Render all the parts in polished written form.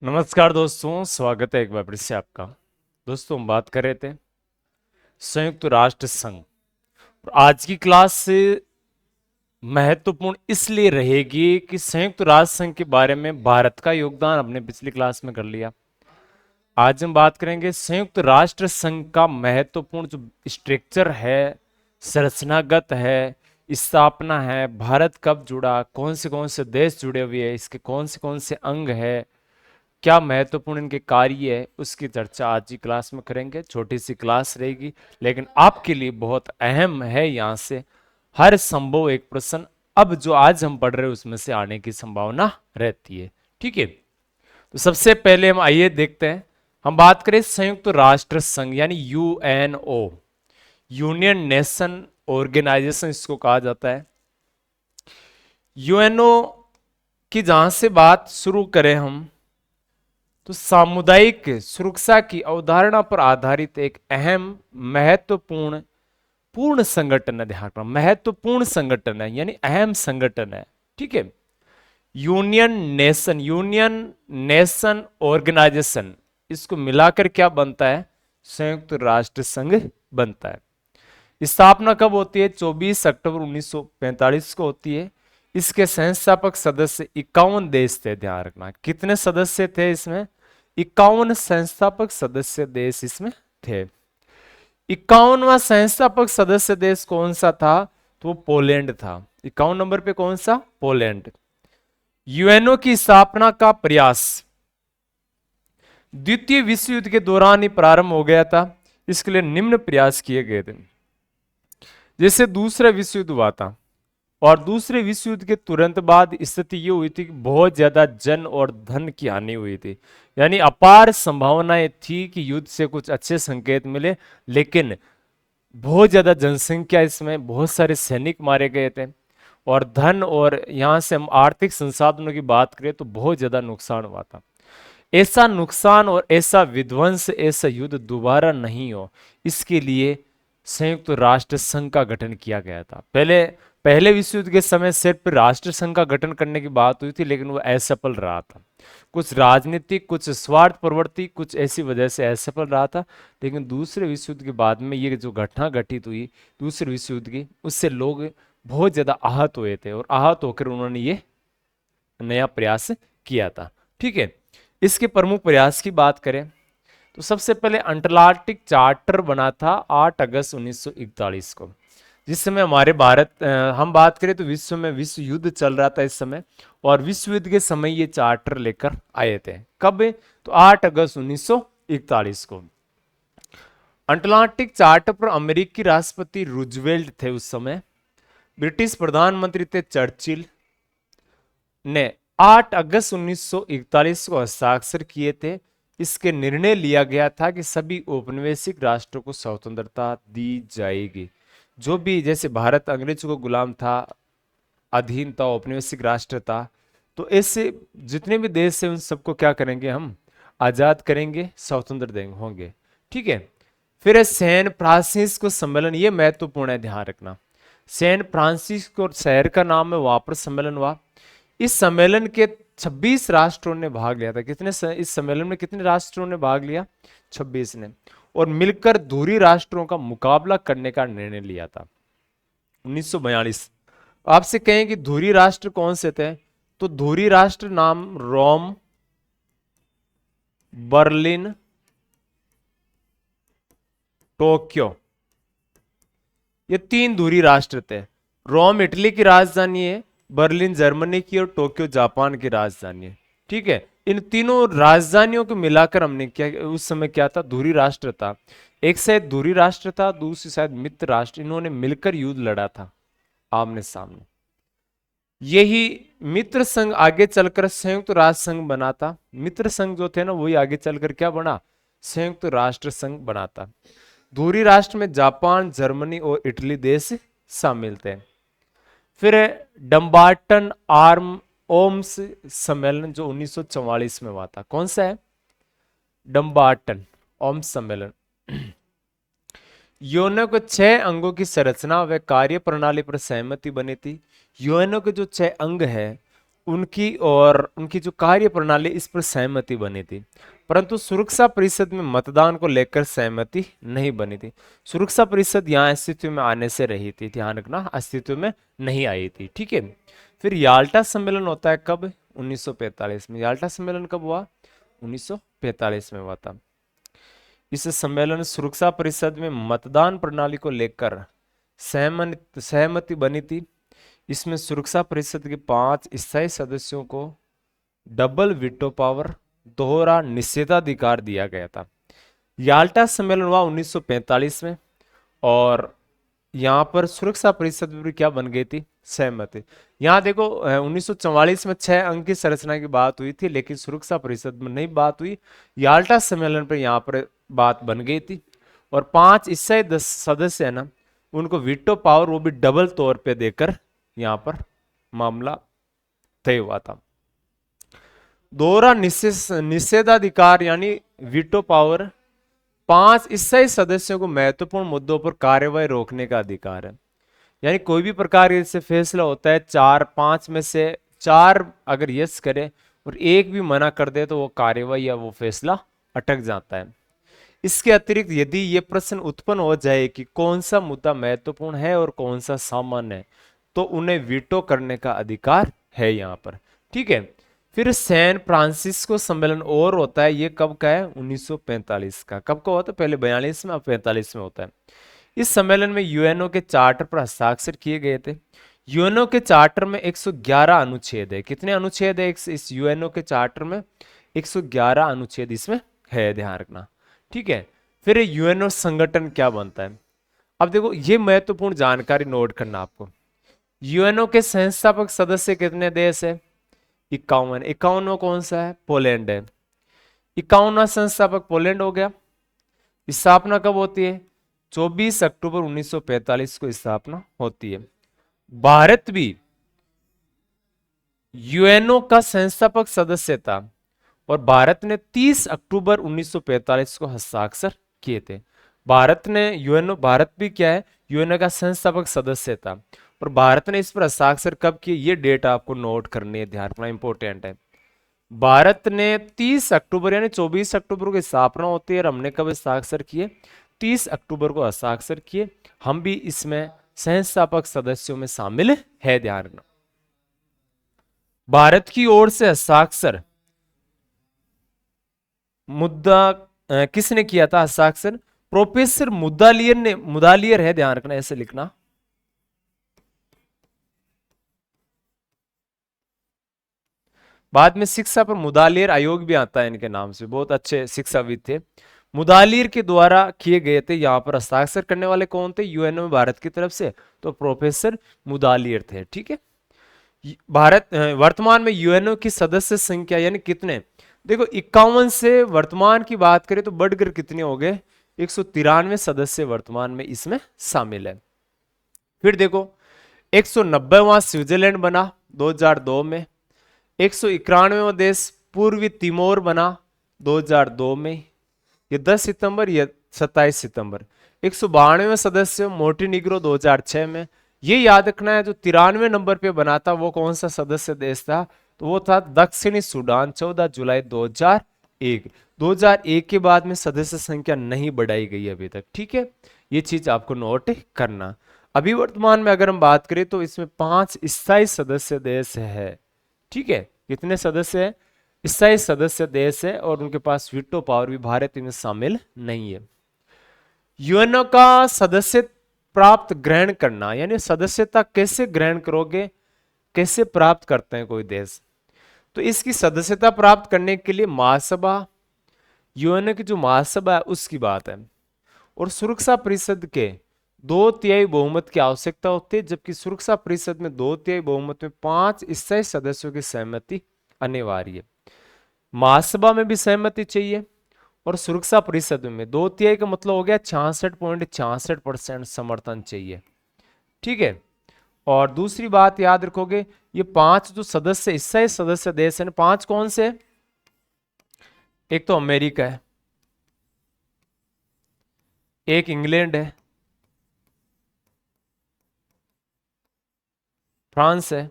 नमस्कार दोस्तों, स्वागत है एक बार फिर से आपका। दोस्तों, हम बात कर रहे थे संयुक्त राष्ट्र संघ। और आज की क्लास से महत्वपूर्ण इसलिए रहेगी कि संयुक्त राष्ट्र संघ के बारे में भारत का योगदान हमने पिछली क्लास में कर लिया। आज हम बात करेंगे संयुक्त राष्ट्र संघ का महत्वपूर्ण जो स्ट्रक्चर है, संरचनागत है, स्थापना है, भारत कब जुड़ा, कौन से देश जुड़े हुए हैं, इसके कौन से अंग है, क्या महत्वपूर्ण इनके कार्य है, उसकी चर्चा आज की क्लास में करेंगे। छोटी सी क्लास रहेगी लेकिन आपके लिए बहुत अहम है। यहाँ से हर संभव एक प्रश्न अब जो आज हम पढ़ रहे हैं उसमें से आने की संभावना रहती है। ठीक है, तो सबसे पहले हम आइए देखते हैं। हम बात करें संयुक्त राष्ट्र संघ यानी यूएनओ, यूनियन नेशन ऑर्गेनाइजेशन इसको कहा जाता है। यूएनओ की जहां से बात शुरू करें हम, तो सामुदायिक सुरक्षा की अवधारणा पर आधारित एक अहम महत्वपूर्ण पूर्ण संगठन है। ध्यान रखना, महत्वपूर्ण संगठन है यानी अहम संगठन है। ठीक है, यूनियन नेशन ऑर्गेनाइजेशन, इसको मिलाकर क्या बनता है? संयुक्त राष्ट्र संघ बनता है। स्थापना कब होती है? 24 अक्टूबर 1945 को होती है। इसके संस्थापक सदस्य 51 देश थे। ध्यान रखना, कितने सदस्य थे इसमें? 51 संस्थापक सदस्य देश इसमें थे। 51वां संस्थापक सदस्य देश कौन सा था? तो वो पोलैंड था। 51 नंबर पे कौन सा? पोलैंड। यूएनओ की स्थापना का प्रयास द्वितीय विश्व युद्ध के दौरान ही प्रारंभ हो गया था। इसके लिए निम्न प्रयास किए गए थे। जैसे दूसरा विश्व युद्ध हुआ था और दूसरे विश्व युद्ध के तुरंत बाद स्थिति ये हुई थी कि बहुत ज्यादा जन और धन की हानि हुई थी, यानी अपार संभावनाएं थी कि युद्ध से कुछ अच्छे संकेत मिले, लेकिन बहुत ज्यादा जनसंख्या, इसमें बहुत सारे सैनिक मारे गए थे और धन, और यहां से हम आर्थिक संसाधनों की बात करें तो बहुत ज्यादा नुकसान हुआ था। ऐसा नुकसान और ऐसा विध्वंस, ऐसा युद्ध दोबारा नहीं हो, इसके लिए संयुक्त राष्ट्र संघ का गठन किया गया था। पहले विश्व युद्ध के समय सिर्फ राष्ट्र संघ का गठन करने की बात हुई थी, लेकिन वो असफल रहा था। कुछ राजनीतिक, कुछ स्वार्थ प्रवृत्ति, कुछ ऐसी वजह से असफल रहा था। लेकिन दूसरे विश्व युद्ध के बाद में ये जो घटना घटित हुई दूसरे विश्व युद्ध की, उससे लोग बहुत ज्यादा आहत हुए थे और आहत होकर उन्होंने ये नया प्रयास किया था। ठीक है, इसके प्रमुख प्रयास की बात करें तो सबसे पहले अंटार्कटिक चार्टर बना था 8 अगस्त 1941 को। जिस समय हमारे हम बात करें तो विश्व में विश्व युद्ध चल रहा था इस समय, और विश्व युद्ध के समय ये चार्टर लेकर आए थे। कब? तो 8 अगस्त 1941 को। अंटार्कटिक चार्टर पर अमेरिकी राष्ट्रपति रूजवेल्ट थे उस समय। ब्रिटिश प्रधानमंत्री थे चर्चिल ने 8 अगस्त 1941 को हस्ताक्षर किए थे। इसके निर्णय लिया गया था कि सभी औपनिवेशिक राष्ट्रों को स्वतंत्रता दी जाएगी। जो भी, जैसे भारत अंग्रेजों को गुलाम था, अधीन था, औपनिवेशिक राष्ट्र था, तो ऐसे जितने भी देश हैं उन सबको क्या करेंगे? हम आजाद करेंगे, स्वतंत्र देंगे होंगे। ठीक है, फिर है सैन फ्रांसिस्को सम्मेलन। ये महत्वपूर्ण है, ध्यान रखना। सैन फ्रांसिस्को शहर का नाम है, वहां पर सम्मेलन हुआ। इस सम्मेलन के 26 राष्ट्रों ने भाग लिया था। इस सम्मेलन में कितने राष्ट्रों ने भाग लिया? 26 ने। और मिलकर धुरी राष्ट्रों का मुकाबला करने का निर्णय लिया था 1942। आपसे कहें कि धुरी राष्ट्र कौन से थे, तो धुरी राष्ट्र नाम रोम, बर्लिन, टोक्यो, ये 3 धुरी राष्ट्र थे। रोम इटली की राजधानी है, बर्लिन जर्मनी की, और टोक्यो जापान की राजधानी है। ठीक है, इन तीनों राजधानियों को मिलाकर हमने क्या, उस समय क्या था? धुरी राष्ट्र था। एक शायद धुरी राष्ट्र था, दूसरी शायद मित्र राष्ट्र। इन्होंने मिलकर युद्ध लड़ा था आमने सामने। यही मित्र संघ आगे चलकर संयुक्त राष्ट्र संघ बना था। मित्र संघ जो थे ना, वही आगे चलकर क्या बना? संयुक्त राष्ट्र संघ बना था। धुरी राष्ट्र में जापान, जर्मनी और इटली देश शामिल थे। फिर डम्बार्टन आर्म ओम्स सम्मेलन जो 1944 में हुआ था। कौन सा है? डम्बार्टन ओम्स सम्मेलन। यूएनओ के 6 अंगों की संरचना व कार्य प्रणाली पर सहमति बनी थी। यूएनओ के जो 6 अंग है उनकी और उनकी जो कार्य प्रणाली इस पर सहमति बनी थी, परंतु सुरक्षा परिषद में मतदान को लेकर सहमति नहीं बनी थी। सुरक्षा परिषद यहाँ अस्तित्व में आने से रही थी, ध्यान रखना, अस्तित्व में नहीं आई थी, ठीक है। फिर याल्टा सम्मेलन होता है कब? 1945 में। याल्टा सम्मेलन कब हुआ? 1945 में हुआ था। इस सम्मेलन सुरक्षा परिषद में मतदान प्रणाली को लेकर सहमति बनी थी। इसमें सुरक्षा परिषद के 5 स्थायी सदस्यों को डबल वीटो पावर, दोहरा निषेधाधिकार दिया गया था। याल्टा सम्मेलन हुआ 1945 में और यहाँ पर सुरक्षा परिषद भी क्या बन गई थी? सहमति। यहाँ देखो 1944 में 6 अंक की संरचना की बात हुई थी, लेकिन सुरक्षा परिषद में नहीं बात हुई। याल्टा सम्मेलन पर यहाँ पर बात बन गई थी और 5 स्थायी सदस्य है ना, उनको वीटो पावर वो भी डबल तौर पे देकर यहाँ पर मामला तय हुआ था। दोहरा निषेधाधिकार यानी वीटो पावर 5 स्थायी सदस्यों को महत्वपूर्ण मुद्दों पर कार्यवाही रोकने का अधिकार है। यानी कोई भी प्रकार से फैसला होता है, 4-5 में से 4 अगर यस करे और एक भी मना कर दे तो वो कार्यवाही या वो फैसला अटक जाता है। इसके अतिरिक्त यदि ये प्रश्न उत्पन्न हो जाए कि कौन सा मुद्दा महत्वपूर्ण है और कौन सा सामान्य है, तो उन्हें वीटो करने का अधिकार है यहाँ पर, ठीक है। फिर सैन फ्रांसिस्को सम्मेलन और होता है, ये कब का है? 1945 का। कब का होता है? पहले 42 में, अब 45 में होता है। इस सम्मेलन में यूएनओ के चार्टर पर हस्ताक्षर किए गए थे। यूएनओ के चार्टर में 111 अनुच्छेद है। कितने अनुच्छेद है इस यूएनओ के चार्टर में? 111 अनुच्छेद इसमें है, ध्यान रखना, ठीक है। फिर यूएनओ संगठन क्या बनता है? अब देखो ये महत्वपूर्ण जानकारी नोट करना आपको। यूएनओ के संस्थापक सदस्य कितने देश है? 51। 51वां कौन सा है? पोलैंड है। 51वां संस्थापक पोलैंड हो गया। स्थापना कब होती है? 24 अक्टूबर 1945 को स्थापना होती है। भारत भी यूएनओ का संस्थापक सदस्य था और भारत ने 30 अक्टूबर 1945 को हस्ताक्षर किए थे। भारत ने यूएनओ, भारत भी क्या है? यूएनओ का संस्थापक सदस्य था और भारत ने इस पर हस्ताक्षर कब किए? ये डेट आपको नोट करनी है, ध्यान रखना, इंपॉर्टेंट है। भारत ने 30 अक्टूबर यानी 24 अक्टूबर को स्थापना होती है और हमने कब हस्ताक्षर किए? 30 अक्टूबर को हस्ताक्षर किए। हम भी इसमें संस्थापक सदस्यों में शामिल है, ध्यान रखना। भारत की ओर से हस्ताक्षर किसने किया था? हस्ताक्षर प्रोफेसर मुदालियर ने, मुदालियर है, ध्यान रखना, ऐसे लिखना। बाद में शिक्षा पर मुदालियर आयोग भी आता है इनके नाम से, बहुत अच्छे शिक्षाविद थे। मुदालियर के द्वारा किए गए थे। यहाँ पर हस्ताक्षर करने वाले कौन थे यूएनओ में भारत की तरफ से? तो प्रोफेसर मुदालियर थे, ठीक है। भारत वर्तमान में यूएनओ की सदस्य संख्या यानी कितने? देखो 51 से वर्तमान की बात करें तो बढ़कर कितने हो गए? 193 सदस्य वर्तमान में इसमें शामिल है। फिर देखो 190वां स्विट्जरलैंड बना 2002 में। 191वां देश पूर्वी तिमोर बना 2002 में, ये 10 सितंबर, ये 27 सितंबर। 192वें सदस्य मोंटेनिग्रो 2006 में। ये याद रखना है, जो 93 नंबर पे बना था वो कौन सा सदस्य देश था? तो वो था दक्षिणी सूडान, 14 जुलाई 2001। 2001 के बाद में सदस्य संख्या नहीं बढ़ाई गई अभी तक, ठीक है। ये चीज आपको नोट करना। अभी वर्तमान में अगर हम बात करें तो इसमें 5 स्थायी सदस्य देश है, ठीक है। कितने सदस्य है? स्थायी सदस्य देश है और उनके पास वीटो पावर भी भारत में शामिल नहीं है। यूएनओ का सदस्य प्राप्त ग्रहण करना यानी सदस्यता कैसे ग्रहण करोगे, कैसे प्राप्त करते हैं कोई देश? तो इसकी सदस्यता प्राप्त करने के लिए महासभा, यूएनओ की जो महासभा है उसकी बात है, और सुरक्षा परिषद के 2/3 बहुमत की आवश्यकता होती है, जबकि सुरक्षा परिषद में 2/3 बहुमत में 5 स्थायी सदस्यों की सहमति अनिवार्य है। महासभा में भी सहमति चाहिए और सुरक्षा परिषद में 2/3 का मतलब हो गया 66.66% समर्थन चाहिए, ठीक है। और दूसरी बात याद रखोगे, ये 5 जो सदस्य स्थायी सदस्य देश है, 5 कौन से? एक तो अमेरिका है, एक इंग्लैंड है, फ्रांस है,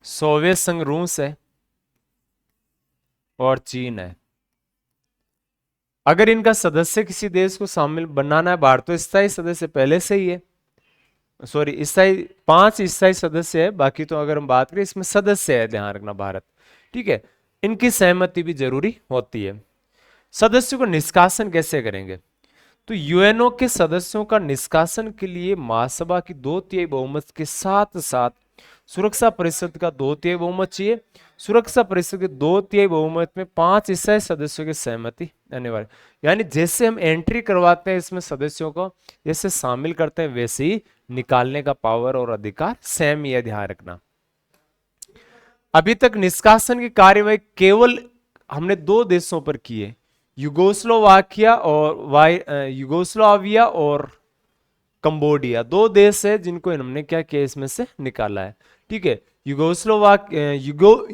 सोवियत संघ रूस है और चीन है। अगर इनका सदस्य किसी देश को शामिल बनाना है, भारत तो स्थायी सदस्य पहले से ही है, सॉरी स्थायी 5 स्थायी सदस्य है, बाकी तो अगर हम बात करें इसमें सदस्य है, ध्यान रखना भारत, ठीक है। इनकी सहमति भी जरूरी होती है। सदस्यों को निष्कासन कैसे करेंगे? तो यूएनओ के सदस्यों का निष्कासन के लिए महासभा की 2/3 बहुमत के साथ साथ सुरक्षा परिषद का 2/3 बहुमत चाहिए। सुरक्षा परिषद के 2/3 बहुमत में 5 स्थायी सदस्यों की सहमति अनिवार्य। यानी जैसे हम एंट्री करवाते हैं इसमें सदस्यों को, जैसे शामिल करते हैं, वैसे ही निकालने का पावर और अधिकार सेम ही है, ध्यान रखना। अभी तक निष्कासन की कार्यवाही केवल हमने 2 देशों पर की है, युगोस्लोवाकिया और युगोस्लाविया और कंबोडिया। 2 देश है जिनको हमने क्या किया, इसमें से निकाला है, ठीक है।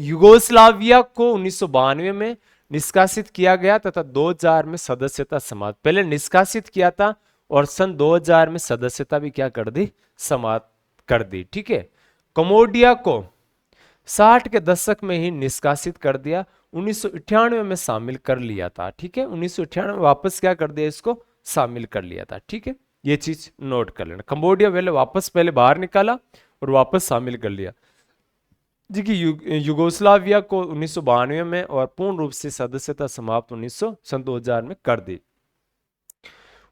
युगोस्लाविया को 1992 में निष्कासित किया गया तथा 2000 में सदस्यता समाप्त, पहले निष्कासित किया था और सन 2000 में सदस्यता भी क्या कर दी, समाप्त कर दी, ठीक है। कंबोडिया को 60 के दशक में ही निष्कासित कर दिया, 1998 में शामिल कर लिया था, ठीक है। 1998 में वापस क्या कर दिया, इसको शामिल कर लिया था, ठीक है। ये चीज नोट कर लेना, कंबोडिया पहले बाहर निकाला और वापस शामिल कर लिया जी कि युगोस्लाविया को 1992 में और पूर्ण रूप से सदस्यता समाप्त 2000 में कर दी।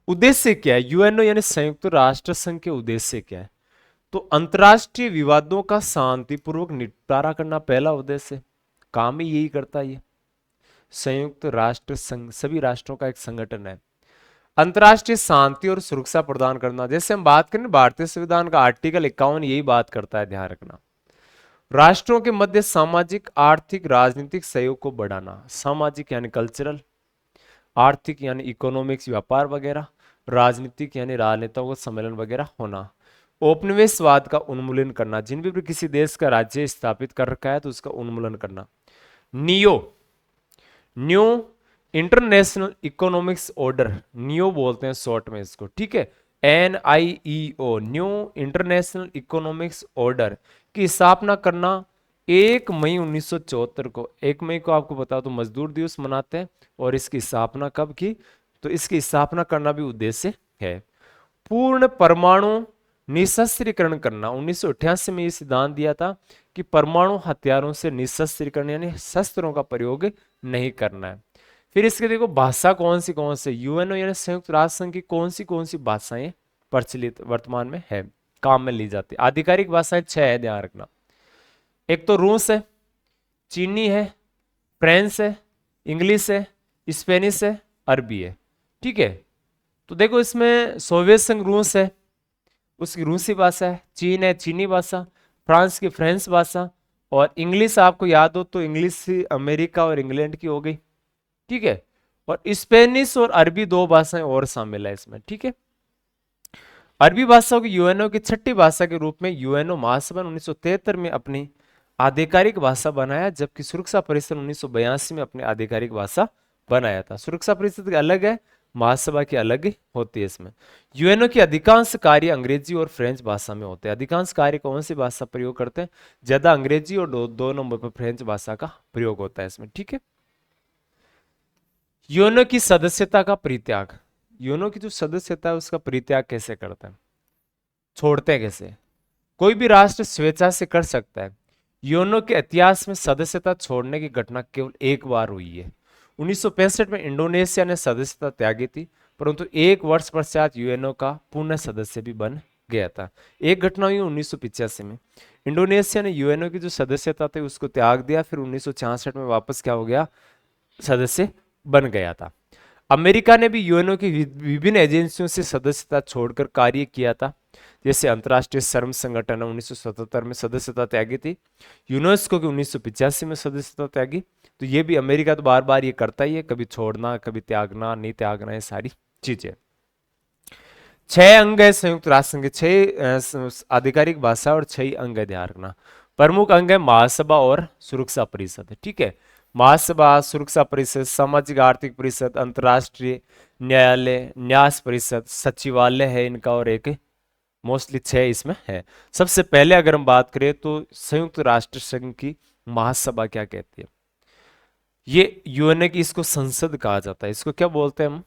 उद्देश्य क्या है यूएनओ यानी संयुक्त राष्ट्र संघ के उद्देश्य क्या है? तो अंतरराष्ट्रीय विवादों का शांतिपूर्वक निपटारा करना पहला उद्देश्य, काम ही यही करता है। ये संयुक्त राष्ट्र संघ सभी राष्ट्रों का एक संगठन है। अंतरराष्ट्रीय शांति और सुरक्षा प्रदान करना, जैसे हम बात करें भारतीय संविधान का आर्टिकल 51 यही बात करता है, ध्यान रखना। राष्ट्रों के मध्य सामाजिक आर्थिक राजनीतिक सहयोग को बढ़ाना, सामाजिक यानी कल्चरल, आर्थिक यानी इकोनॉमिक्स व्यापार वगैरह, राजनीतिक यानी राजनेताओं का सम्मेलन वगैरह होना। औपनिवेशवाद का उन्मूलन करना, जिन भी किसी देश का राज्य स्थापित कर रखा है तो उसका उन्मूलन करना। New international economics order, neo बोलते हैं शॉर्ट में इसको, ठीक है, NIEO, new international economics order की स्थापना करना 1 मई 1974 को। 1 मई को आपको बता तो मजदूर दिवस मनाते हैं, और इसकी स्थापना कब की, तो इसकी स्थापना करना भी उद्देश्य है। पूर्ण परमाणु निशस्त्रीकरण करना, 1988 में यह सिद्धांत दिया था कि परमाणु हथियारों से निशस्त्रीकरण यानी शस्त्रों का प्रयोग नहीं करना है। फिर इसके देखो भाषा कौन सी यूएनओ यानी संयुक्त राष्ट्र संघ की कौन सी भाषाएं प्रचलित वर्तमान में है, काम में ली जाती है। आधिकारिक भाषाएं 6 है, ध्यान रखना। एक तो रूस है, चीनी है, फ्रेंच है, इंग्लिश है, स्पेनिश है, अरबी है, ठीक है। तो देखो इसमें सोवियत संघ रूस है, उसकी रूसी भाषा है, चीन है चीनी भाषा, फ्रांस की फ्रेंच भाषा, और इंग्लिश आपको याद हो तो इंग्लिश अमेरिका और इंग्लैंड की हो गई, ठीक है। और स्पेनिश और अरबी 2 भाषाएं और शामिल है इसमें, ठीक है। अरबी भाषा को यूएनओ की 6ठी भाषा के रूप में यूएनओ महासभा 1973 में अपनी आधिकारिक भाषा बनाया, जबकि सुरक्षा परिषद 1982 में अपनी आधिकारिक भाषा बनाया था। सुरक्षा परिषद की अलग है, महासभा की अलग होती है। इसमें यूएनओ की अधिकांश कार्य अंग्रेजी और फ्रेंच भाषा में होते हैं। अधिकांश कार्य कौन सी भाषा प्रयोग करते हैं? ज्यादा अंग्रेजी और 2 नंबर पर फ्रेंच भाषा का प्रयोग होता है इसमें, ठीक है। यूएनओ की सदस्यता का परित्याग, यूएनओ की जो सदस्यता है उसका परित्याग कैसे करते हैं, छोड़ते हैं कैसे? कोई भी राष्ट्र स्वेच्छा से कर सकता है। यूएनओ के इतिहास में सदस्यता छोड़ने की घटना केवल एक बार हुई है। 1965 में इंडोनेशिया ने सदस्यता त्यागी थी, परंतु 1 वर्ष पश्चात यूएनओ का पूर्ण सदस्य भी बन गया था। एक घटना हुई 1985 में, इंडोनेशिया ने यूएनओ की जो सदस्यता थी उसको त्याग दिया, फिर 1966 में वापस क्या हो गया, सदस्य बन गया था। अमेरिका ने भी यूएनओ की विभिन्न एजेंसियों से सदस्यता छोड़कर कार्य किया था, जैसे अंतर्राष्ट्रीय श्रम संगठन 1977 में सदस्यता त्यागी थी, यूनेस्को की 1985 में सदस्यता त्यागी। तो ये भी अमेरिका तो बार बार ये करता ही है, कभी छोड़ना कभी त्यागना, नहीं त्यागना, ये सारी चीजें। 6 अंग है संयुक्त राष्ट्र संघ के, 6 आधिकारिक भाषा और 6 अंग है, ध्यान रखना। प्रमुख अंग है महासभा और सुरक्षा परिषद, ठीक है। महासभा, सुरक्षा परिषद, सामाजिक आर्थिक परिषद, अंतर्राष्ट्रीय न्यायालय, न्यास परिषद, सचिवालय है इनका, और एक मोस्टली 6 इसमें है। सबसे पहले अगर हम बात करें तो संयुक्त राष्ट्र संघ की महासभा क्या कहती है? ये यूएनओ की, इसको संसद कहा जाता है। इसको क्या बोलते हैं हम?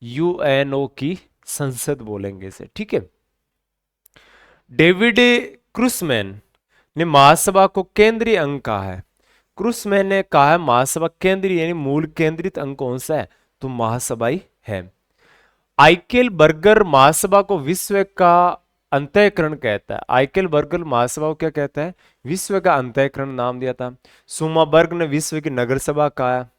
यूएनओ की संसद बोलेंगे इसे, ठीक है। डेविड क्रूसमैन ने महासभा को केंद्रीय अंग कहा है। क्रूसमैन ने कहा है महासभा केंद्रीय यानी मूल केंद्रित अंग कौन सा है? तो महासभा ही है। आइकेल बर्गर महासभा को विश्व का अंतःकरण कहता है। आइकेल बर्गर महासभा को क्या कहता है? विश्व का अंतःकरण नाम दिया था। सुमाबर्ग ने विश्व की नगर सभा कहा है।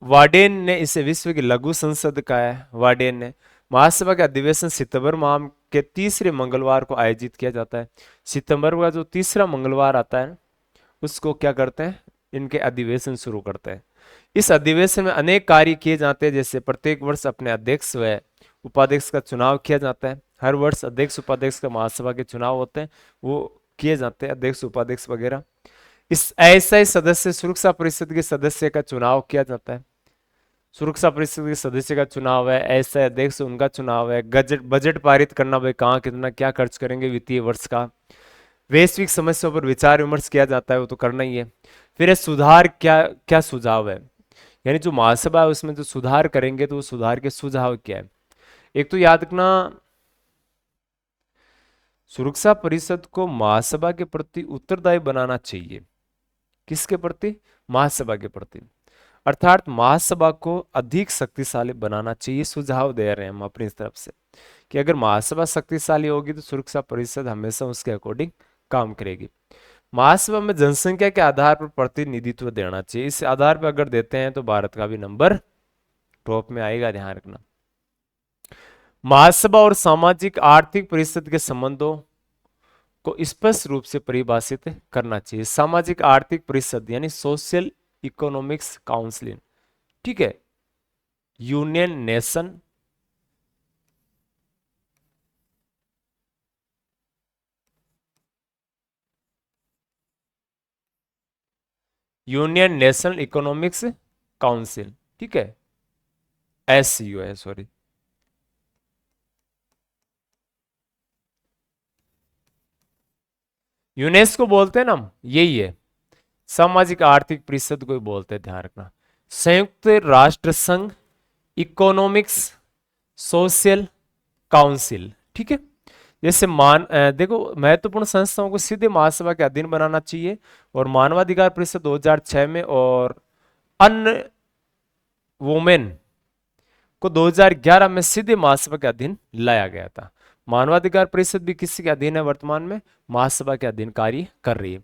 वार्डेन ने इसे विश्व की लघु संसद कहा है। वार्डेन ने महासभा का अधिवेशन सितंबर माह के तीसरे मंगलवार को आयोजित किया जाता है। सितंबर का जो तीसरा मंगलवार आता है उसको क्या करते हैं? इनके अधिवेशन शुरू करते हैं। इस अधिवेशन में अनेक कार्य किए जाते हैं, जैसे प्रत्येक वर्ष अपने अध्यक्ष व उपाध्यक्ष का चुनाव किया जाता है। हर वर्ष अध्यक्ष उपाध्यक्ष का महासभा के चुनाव होते हैं, वो किए जाते हैं, अध्यक्ष उपाध्यक्ष वगैरह। इस ऐसा ही सदस्य सुरक्षा परिषद के सदस्य का चुनाव किया जाता है। सुरक्षा परिषद के सदस्य का चुनाव है, ऐसा अध्यक्ष उनका चुनाव है। बजट पारित करना, भाई कहाँ कितना क्या खर्च करेंगे वित्तीय वर्ष का। वैश्विक समस्याओं पर विचार विमर्श किया जाता है, वो तो करना ही है। फिर सुधार क्या क्या सुझाव है, यानी जो महासभा है उसमें जो सुधार करेंगे तो वो सुधार के सुझाव क्या है? एक तो याद रखना, सुरक्षा परिषद को महासभा के प्रति उत्तरदायी बनाना चाहिए। किसके प्रति? महासभा के प्रति। अर्थात महासभा को अधिक शक्तिशाली बनाना चाहिए। सुझाव दे रहे हैं हम अपनी तरफ से कि अगर महासभा शक्तिशाली होगी तो सुरक्षा परिषद हमेशा उसके अकॉर्डिंग काम करेगी। महासभा में जनसंख्या के आधार पर प्रतिनिधित्व देना चाहिए। इस आधार पर अगर देते हैं तो भारत का भी नंबर टॉप में आएगा, ध्यान रखना। महासभा और सामाजिक आर्थिक परिषद के संबंधों को स्पष्ट रूप से परिभाषित करना चाहिए। सामाजिक आर्थिक परिषद यानी सोशल इकोनॉमिक्स काउंसिल, ठीक है। Union nation union national economics council, ठीक है, एससीओ है, सॉरी। यूनेस्को बोलते हैं ना हम, यही है। सामाजिक आर्थिक परिषद को बोलते हैं, ध्यान रखना। संयुक्त राष्ट्र संघ इकोनॉमिक्स सोशल काउंसिल, ठीक है। जैसे देखो, महत्वपूर्ण संस्थाओं को सीधे महासभा के अधीन बनाना चाहिए, और मानवाधिकार परिषद 2006 में, और अन्य वुमेन को 2011 में सीधे महासभा के अधीन लाया गया था। मानवाधिकार परिषद भी किसी के अधीन है वर्तमान में? महासभा के अधीन कार्य कर रही है।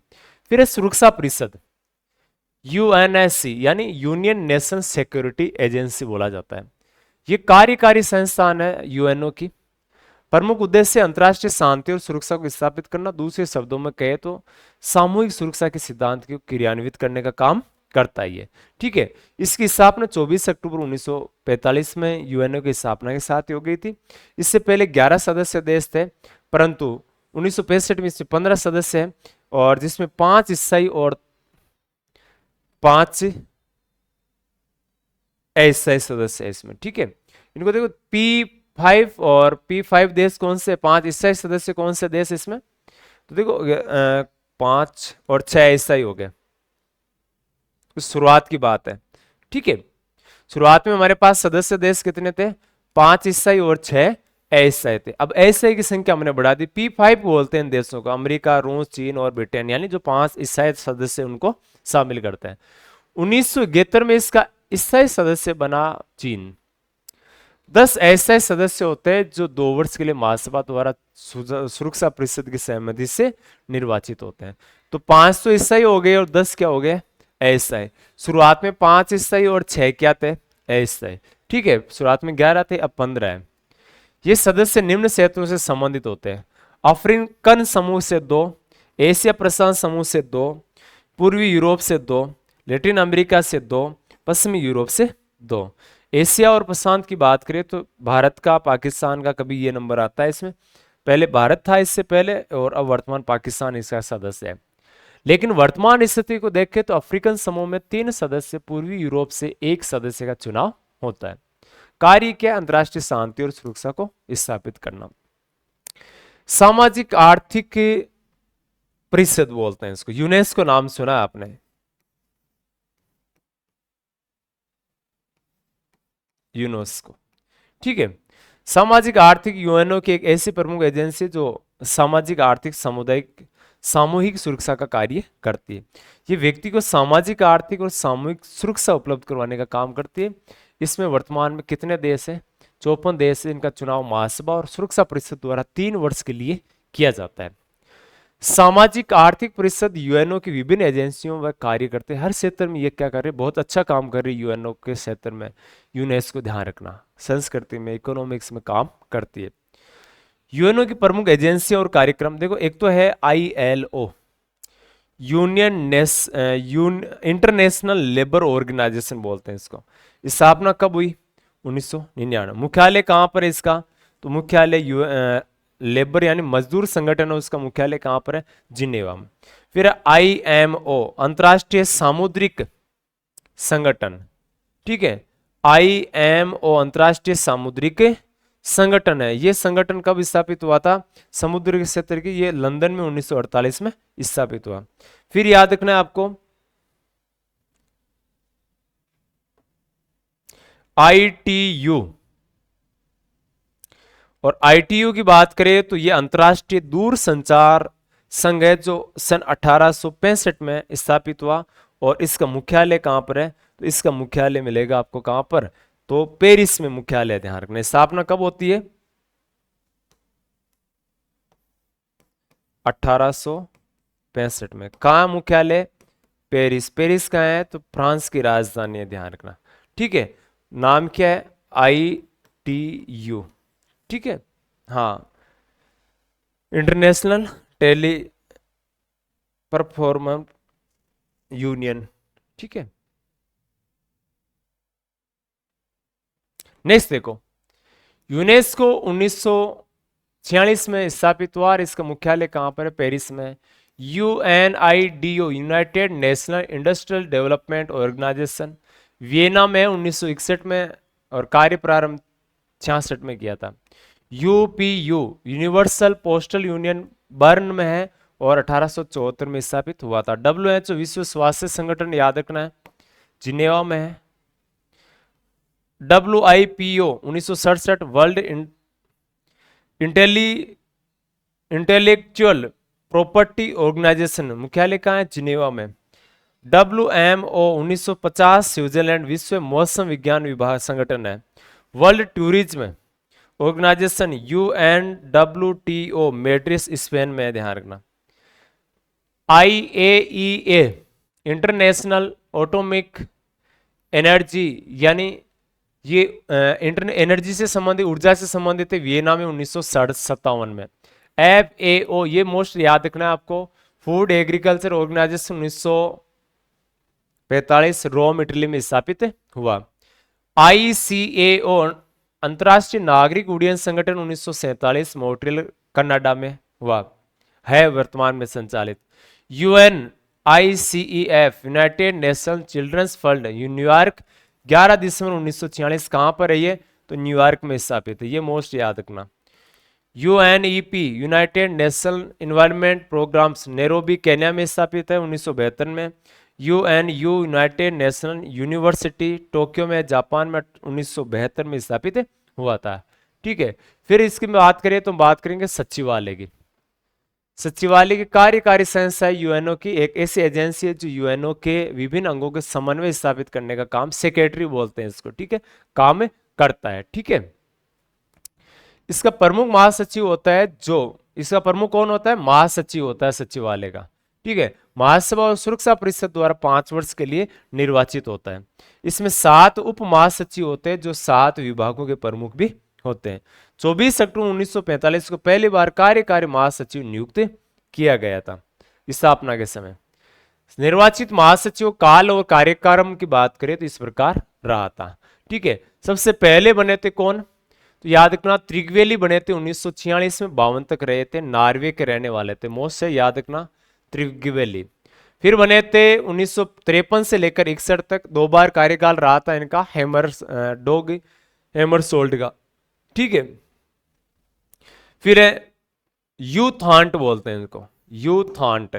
फिर है सुरक्षा परिषद, यूएनएससी यानी यूनियन नेशन सिक्योरिटी एजेंसी बोला जाता है। ये कार्यकारी संस्थान है यूएनओ की। प्रमुख उद्देश्य अंतर्राष्ट्रीय शांति और सुरक्षा को स्थापित करना। दूसरे शब्दों में कहे तो सामूहिक सुरक्षा के सिद्धांत को क्रियान्वित करने का काम करता ही है, ठीक है। इसकी स्थापना 24 अक्टूबर 1945 में यूएनओ की स्थापना के साथ हो गई थी। इससे पहले 11 सदस्य देश थे, परंतु 1965 में इसमें 15 सदस्य हैं, और जिसमें 5 ईसाई और 5 अईसाई सदस्य है इसमें, ठीक है। इनको देखो, P5 और P5 देश कौन से? 5 ईसाई सदस्य कौन से देश इसमें? तो देखो 5 और 6 ईसाई हो गए। शुरुआत की बात है, ठीक है। शुरुआत में हमारे पास सदस्य देश कितने थे? 5 ईसाई और 6 अईसाई थे। अब अईसाई की संख्या हमने बढ़ा दी। P5 बोलते हैं इन देशों को, अमेरिका, रूस, चीन और ब्रिटेन, यानी जो 5 ईसाई सदस्य उनको शामिल करते हैं। 1971 में इसका ईसाई सदस्य बना चीन। 10 ऐसे सदस्य होते हैं जो 2 वर्ष के लिए महासभा द्वारा सुरक्षा परिषद की सहमति से निर्वाचित होते हैं। तो 5 तो ईसाई हो गए और 10 क्या हो गए? अईसाई। शुरुआत में 5 ईसाई और 6 क्या थे? अईसाई, ठीक है। शुरुआत में 11 थे, अब 15 है। ये सदस्य निम्न क्षेत्रों से संबंधित होते हैं: अफ्रीकन समूह से 2, एशिया प्रशांत समूह से 2, पूर्वी यूरोप से 2, लैटिन अमेरिका से 2, पश्चिमी यूरोप से 2। एशिया और प्रशांत की बात करें तो भारत का, पाकिस्तान का कभी ये नंबर आता है इसमें। पहले भारत था इससे पहले, और अब वर्तमान पाकिस्तान इसका सदस्य है। लेकिन वर्तमान स्थिति को देखें तो अफ्रीकन समूह में 3 सदस्य, पूर्वी यूरोप से 1 सदस्य का चुनाव होता है। कार्य क्या? अंतर्राष्ट्रीय शांति और सुरक्षा को स्थापित करना। सामाजिक आर्थिक परिषद बोलते हैं इसको, यूनेस्को नाम सुना है आपने, यूनेस्को। ठीक है, सामाजिक आर्थिक यूएनओ की एक ऐसी प्रमुख एजेंसी जो सामाजिक आर्थिक सामुदायिक सामूहिक सुरक्षा का कार्य करती है। ये व्यक्ति को सामाजिक आर्थिक और सामूहिक सुरक्षा उपलब्ध करवाने का काम करती है। इसमें वर्तमान में कितने देश है? 54 देश है। इनका चुनाव महासभा और सुरक्षा परिषद द्वारा 3 वर्ष के लिए किया जाता है। सामाजिक आर्थिक परिषद यूएनओ की विभिन्न एजेंसियों में कार्य करते हैं। हर क्षेत्र में ये क्या कर रहे हैं? बहुत अच्छा काम कर रही है यूएनओ के क्षेत्र में। यूनेस्को ध्यान रखना संस्कृति में, इकोनॉमिक्स में काम करती है। यूएनओ की प्रमुख एजेंसियां और कार्यक्रम देखो, एक तो है आईएलओ, इंटरनेशनल लेबर ऑर्गेनाइजेशन बोलते हैं इसको। स्थापना कब हुई? 1999। मुख्यालय कहां पर है इसका? तो मुख्यालय लेबर यानी मजदूर संगठन है, उसका मुख्यालय कहां पर है? जिनेवा में। फिर आईएमओ, अंतरराष्ट्रीय सामुद्रिक संगठन। ठीक है, आईएमओ अंतरराष्ट्रीय सामुद्रिक संगठन है। यह संगठन कब स्थापित हुआ था? समुद्र के क्षेत्र की, ये लंदन में 1948 में स्थापित हुआ। फिर याद रखना है आपको आईटीयू, और आईटीयू की बात करें तो यह अंतरराष्ट्रीय दूर संचार संघ है जो सन 1865 में स्थापित हुआ। और इसका मुख्यालय कहां पर है? तो इसका मुख्यालय मिलेगा आपको कहां पर? तो पेरिस में मुख्यालय। ध्यान रखना, स्थापना कब होती है? 1865 में। कहां मुख्यालय? पेरिस। पेरिस कहां है? तो फ्रांस की राजधानी है, ध्यान रखना। ठीक है, नाम क्या है? आईटीयू। ठीक है, हाँ, इंटरनेशनल टेली परफॉर्मेंस यूनियन। ठीक है, नेक्स्ट देखो, यूनेस्को 1946 में स्थापित हुआ और इसका मुख्यालय कहां पर है? पेरिस में। UNIDO, United National Industrial Development Organization, Vienna में 1961 में, और कार्य प्रारंभ 66 में किया था। UPU, universal postal union, burn में है और 1874 में स्थापित हुआ था। डब्ल्यूएचओ, विश्व स्वास्थ्य संगठन, याद रखना है, जिनेवा में है। WIPO 1967, world intellectual property organisation, मुख्यालय कहां है? जिनेवा में। WMO 1950, स्विट्जरलैंड, विश्व मौसम विज्ञान विभाग संगठन है। World tourism organisation, UNWTO, Madrid, Spain में, ध्यान रखना। IAEA, इंटरनेशनल एटॉमिक एनर्जी, यानी ये एनर्जी से संबंधित, ऊर्जा से संबंधित है, वियना में 1957 में। FAO, ये मोस्ट याद रखना है आपको, food agriculture organisation, 1945, Rome Italy में स्थापित हुआ। ICAO, अंतरराष्ट्रीय नागरिक उड्डयन संगठन, 1947, मॉन्ट्रियल कनाडा में हुआ, है वर्तमान में संचालित। UNICEF, united nation children's fund, New York, 11 दिसंबर 1946, कहां पर है ये? तो न्यूयॉर्क में स्थापित है, ये मोस्ट याद रखना। UNEP, united national environment programmes, Nairobi, Kenya में स्थापित है 1972 में। UNU, united national university, Tokyo में, जापान में, 1972 में स्थापित हुआ था। ठीक है, फिर इसकी बात करें तो बात करेंगे सचिवालय की। सचिवालय की कार्यकारी संस्था है यूएनओ की, एक ऐसी एजेंसी है जो यूएनओ के विभिन्न अंगों के समन्वय स्थापित करने का काम, सेक्रेटरी बोलते हैं इसको, ठीक है, काम करता है। ठीक है, इसका प्रमुख महासचिव होता है, जो इसका प्रमुख कौन होता है? महासचिव होता है सचिवालय का। ठीक है, महासभा और सुरक्षा परिषद द्वारा 5 वर्ष के लिए निर्वाचित होता है। इसमें 7 उप महासचिव होते हैं जो 7 विभागों के प्रमुख भी होते हैं। 24 अक्टूबर 1945 को पहली बार कार्यकारी महासचिव नियुक्त किया गया था स्थापना के समय। निर्वाचित महासचिव काल और कार्यक्रम की बात करें तो इस प्रकार रहा था। ठीक है, सबसे पहले बने थे कौन? तो याद रखना, त्रिगवेली बने थे 1946 में, 52 तक रहे थे, नॉर्वे के रहने वाले थे, मोस्ट से याद रखना त्रिगवेली। फिर बने थे 1953 से लेकर 61 तक, 2 बार कार्यकाल रहा था इनका, हेमरसोल्ड का। ठीक है, फिर यूथांट बोलते हैं इनको, यूथांट।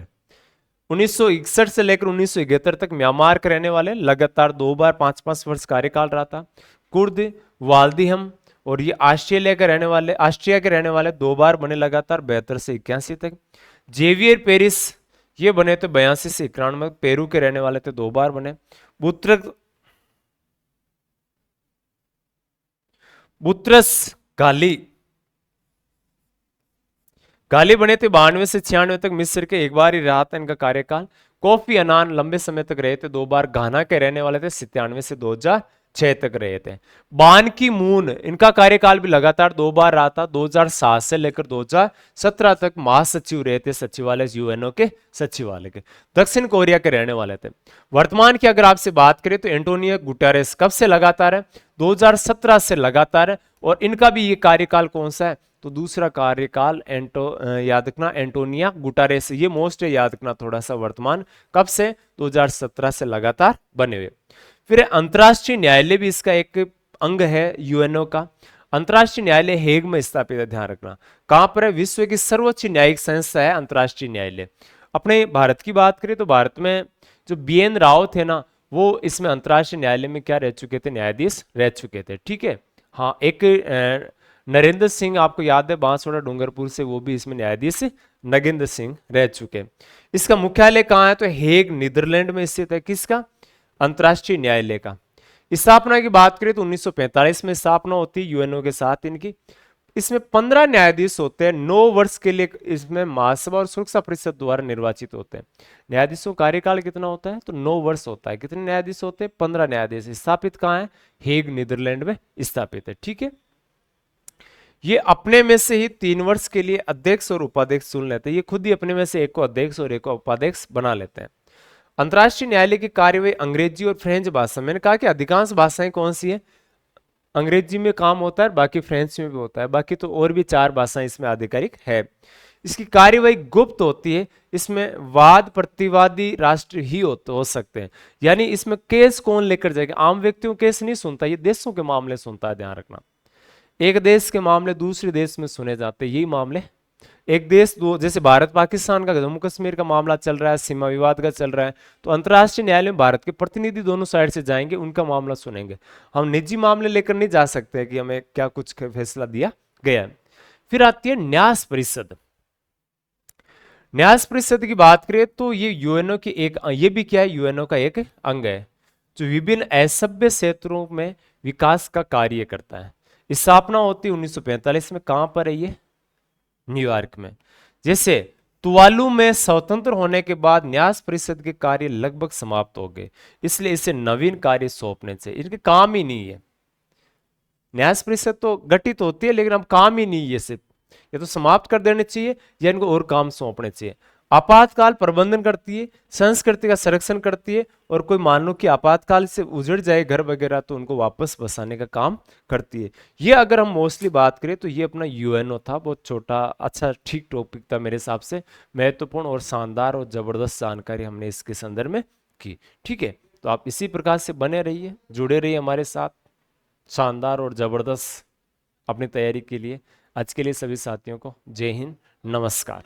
1961 से लेकर 1971 तक म्यांमार के रहने वाले, लगातार 2 बार 5-5 वर्ष कार्यकाल रहा था। कुर्द, वाल्दिहम, और ये ऑस्ट्रिया के रहने वाले 2 बार बने लगातार 72 से 81 तक। जेवियर पेरिस, ये बने थे 82 से 91, पेरू के रहने वाले थे, 2 बार बने। बुत्रस गाली, गाली बने थे 92 से 96 तक, मिस्र के 1 बार ही रहा था इनका कार्यकाल। कोफी अनान लंबे समय तक रहे थे, 2 बार, घाना के रहने वाले थे, 97 से 2006 तक रहे थे। बान की मून, इनका कार्यकाल भी लगातार 2 बार रहा था, 2007 से लेकर 2017 तक महासचिव रहे थे सचिवालय यूएनओ के सचिवालय के। दक्षिण कोरिया के रहने वाले थे। वर्तमान की अगर आपसे बात करें तो एंटोनियो गुटेरेस कब से लगातार है, 2017 से लगातार है। और इनका भी ये कार्यकाल कौन सा है, तो दूसरा कार्यकाल याद रखना एंटोनिया गुटारेस, ये मोस्ट है, याद रखना थोड़ा सा। वर्तमान कब से, 2017 से लगातार बने हुए। फिर अंतर्राष्ट्रीय न्यायालय भी इसका एक अंग है यूएनओ का। अंतर्राष्ट्रीय न्यायालय हेग में स्थापित है, ध्यान रखना। कहां पर है, विश्व की सर्वोच्च न्यायिक संस्था है अंतर्राष्ट्रीय न्यायालय। अपने भारत की बात करें तो भारत में जो BN राव थे ना, वो इसमें अंतर्राष्ट्रीय न्यायालय में क्या रह चुके थे, न्यायाधीश रह चुके थे, ठीक है। हाँ, एक नरेंद्र सिंह आपको याद है बांसवाड़ा डूंगरपुर से, वो भी इसमें न्यायाधीश नगेंद्र सिंह रह चुके। इसका मुख्यालय कहाँ है, तो हेग नीदरलैंड में स्थित है। किसका, अंतर्राष्ट्रीय न्यायालय का। स्थापना की बात करें तो 1945 में स्थापना होती है यूएनओ के साथ इनकी। इसमें 15 न्यायाधीश होते हैं, 9 वर्ष के लिए इसमें महासभा और सुरक्षा परिषद द्वारा निर्वाचित होते हैं। न्यायाधीशों का कार्यकाल कितना होता है, तो 9 वर्ष होता है। कितने न्यायाधीश होते हैं, 15 न्यायाधीश। स्थापित कहाँ है, हेग नीदरलैंड में स्थापित है, ठीक है। ये अपने में से ही 3 वर्ष के लिए अध्यक्ष और उपाध्यक्ष चुन लेते हैं। ये खुद ही अपने में से एक को अध्यक्ष और एक को उपाध्यक्ष बना लेते हैं। अंतर्राष्ट्रीय न्यायालय की कार्यवाही अंग्रेजी और फ्रेंच भाषा, मैंने कहा कि अधिकांश भाषाएं कौन सी है, अंग्रेजी में काम होता है, बाकी फ्रेंच में भी होता है, बाकी तो और भी 4 भाषाएं इसमें आधिकारिक है। इसकी कार्यवाही गुप्त होती है। इसमें वाद प्रतिवादी राष्ट्र ही हो सकते हैं, यानी इसमें केस कौन लेकर जाएगा, आम व्यक्तियों केस नहीं सुनता, ये देशों के मामले सुनता है, ध्यान रखना। एक देश के मामले दूसरे देश में सुने जाते हैं, यही मामले। एक देश दो, जैसे भारत पाकिस्तान का, जम्मू कश्मीर का मामला चल रहा है, सीमा विवाद का चल रहा है, तो अंतर्राष्ट्रीय न्यायालय में भारत के प्रतिनिधि दोनों साइड से जाएंगे, उनका मामला सुनेंगे। हम निजी मामले लेकर नहीं जा सकते कि हमें क्या कुछ फैसला दिया गया है। फिर आती है न्यास परिषद। न्यास परिषद की बात करें तो ये यूएनओ की एक, ये भी क्या है, यूएनओ का एक अंग है, जो विभिन्न असभ्य क्षेत्रों में विकास का कार्य करता है। स्थापना होती है 1945 में। कहां पर है ये, न्यूयॉर्क में। जैसे तुवालू में स्वतंत्र होने के बाद न्यास परिषद के कार्य लगभग समाप्त हो गए, इसलिए इसे नवीन कार्य सौंपने से, इनके काम ही नहीं है। न्यास परिषद तो गठित होती है लेकिन अब काम ही नहीं है, सिर्फ ये तो समाप्त कर देने चाहिए या इनको और काम सौंपने चाहिए। आपातकाल प्रबंधन करती है, संस्कृति का संरक्षण करती है, और कोई मान लो कि आपातकाल से उजड़ जाए घर वगैरह तो उनको वापस बसाने का काम करती है। ये अगर हम मोस्टली बात करें तो ये अपना यूएनओ था, बहुत छोटा अच्छा ठीक टॉपिक था मेरे हिसाब से, महत्वपूर्ण और शानदार और जबरदस्त जानकारी हमने इसके संदर्भ में की, ठीक है। तो आप इसी प्रकार से बने रहिए, जुड़े रहिए हमारे साथ, शानदार और जबरदस्त अपनी तैयारी के लिए। आज के लिए सभी साथियों को जय हिंद, नमस्कार।